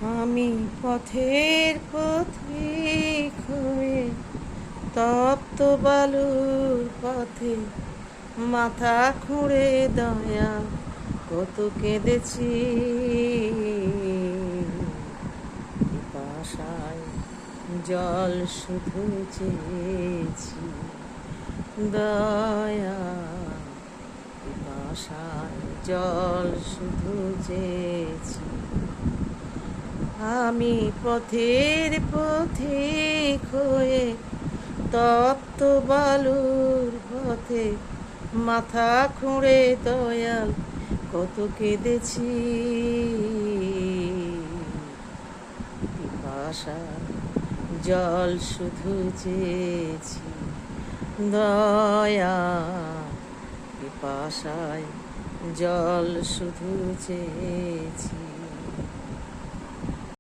আমি পথের পথিক হয়ে তপ্ত বালুর পথে মাথা খুঁড়ে দয়া কত কেঁদেছি, পিপাসায় জল শুধু চেয়েছি দয়া, পিপাসায় জল শুধু চেয়েছি। আমি পথের পথিক হয়ে তপ্ত বালুর পথে মাথা খুঁড়ে দয়াল কত কেঁদেছি, পিপাসায় জল শুধু চেয়েছি দয়া, পিপাসায় জল শুধু চেয়েছি।